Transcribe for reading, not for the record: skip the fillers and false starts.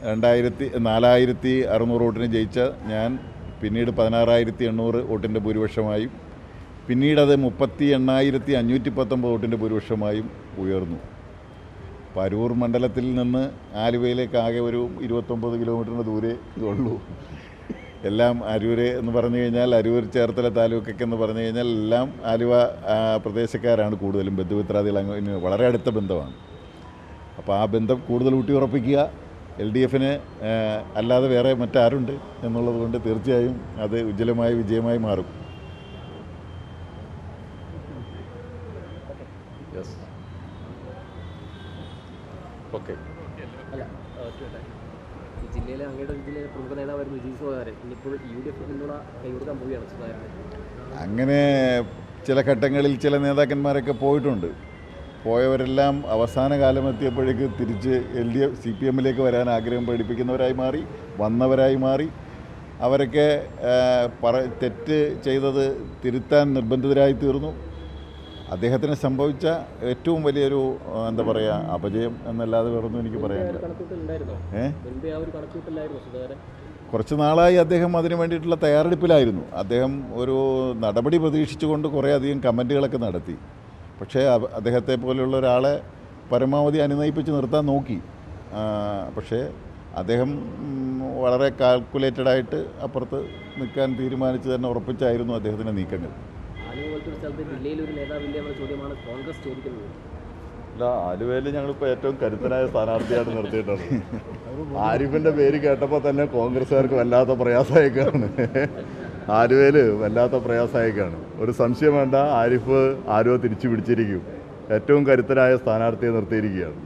4600 വോട്ടിന് ജയിച്ച ഞാൻ പിന്നീട് 16,800 വോട്ടിൻ്റെ ഭൂരിപക്ഷമായും പിന്നീടത് 38,519 വോട്ടിൻ്റെ ഭൂരിപക്ഷമായും ഉയർന്നു. അരൂർ മണ്ഡലത്തിൽ നിന്ന് ആലുവയിലേക്ക് ആകെ ഒരു 29 കിലോമീറ്ററിന് ദൂരെ ഇതുള്ളൂ. എല്ലാം അരൂര് എന്ന് പറഞ്ഞു കഴിഞ്ഞാൽ അരൂർ ചേർത്തല താലൂക്കൊക്കെ എന്ന് പറഞ്ഞു കഴിഞ്ഞാൽ എല്ലാം ആലുവ പ്രദേശക്കാരാണ് കൂടുതലും. ബന്ധുമിത്രാദികൾ അങ്ങനെ വളരെ അടുത്ത ബന്ധമാണ്. അപ്പോൾ ആ ബന്ധം കൂടുതൽ ഊട്ടിയുറപ്പിക്കുക LDFന് അല്ലാതെ വേറെ മറ്റാരുണ്ട് എന്നുള്ളത് കൊണ്ട് തീർച്ചയായും അത് ഉജ്ജ്വലമായ വിജയമായി മാറും. ഓക്കെ. ജില്ലയിലെ അങ്ങയുടെ ജില്ലയിലെ പ്രമുഖ നേതാവായിരുന്നു ജി സുധാകരൻ. ഇന്നിപ്പോൾ UDF പിന്തുണ കൈകൊടുക്കാൻ പോവുകയാണ് സുധാകരൻ. അങ്ങനെ ചില ഘട്ടങ്ങളിൽ ചില നേതാക്കന്മാരൊക്കെ പോയിട്ടുണ്ട്. പോയവരെല്ലാം അവസാന കാലം എത്തിയപ്പോഴേക്ക് തിരിച്ച് CPMലേക്ക് വരാൻ ആഗ്രഹം പ്രകടിപ്പിക്കുന്നവരായി മാറി, വന്നവരായി മാറി. അവരൊക്കെ തെറ്റ് ചെയ്തത് തിരുത്താൻ നിർബന്ധിതരായി തീർന്നു. അദ്ദേഹത്തിന് സംഭവിച്ച ഏറ്റവും വലിയൊരു എന്താ പറയുക അപജയം എന്നല്ലാതെ വേറൊന്നും എനിക്ക് പറയാനില്ല. കുറച്ച് നാളായി അദ്ദേഹം അതിനു വേണ്ടിയിട്ടുള്ള തയ്യാറെടുപ്പിലായിരുന്നു. അദ്ദേഹം ഒരു നടപടി പ്രതീക്ഷിച്ചുകൊണ്ട് കുറേയധികം കമൻറ്റുകളൊക്കെ നടത്തി. പക്ഷേ അദ്ദേഹത്തെ പോലെയുള്ള ഒരാളെ പരമാവധി അനുനയിപ്പിച്ച് നിർത്താൻ നോക്കി. പക്ഷേ അദ്ദേഹം വളരെ കാൽക്കുലേറ്റഡായിട്ട് അപ്പുറത്ത് നിൽക്കാൻ തീരുമാനിച്ച് തന്നെ ഉറപ്പിച്ചായിരുന്നു അദ്ദേഹത്തിൻ്റെ നീക്കങ്ങൾ. അല്ല, ആലുവയിൽ ഞങ്ങളിപ്പോൾ ഏറ്റവും കരുത്തനായ സ്ഥാനാർത്ഥിയാണ് നിർത്തിയിട്ടുള്ളത്. ആരിഫിൻ്റെ പേര് കേട്ടപ്പോൾ തന്നെ കോൺഗ്രസ്സുകാർക്ക് വല്ലാത്ത പ്രയാസമായിക്കാണ്. ആലുവയിൽ വല്ലാത്ത പ്രയാസമായിക്കാണ്. ഒരു സംശയം വേണ്ട, ആരിഫ് ആലുവ തിരിച്ചു പിടിച്ചിരിക്കും. ഏറ്റവും കരുത്തനായ സ്ഥാനാർത്ഥിയെ നിർത്തിയിരിക്കുകയാണ്.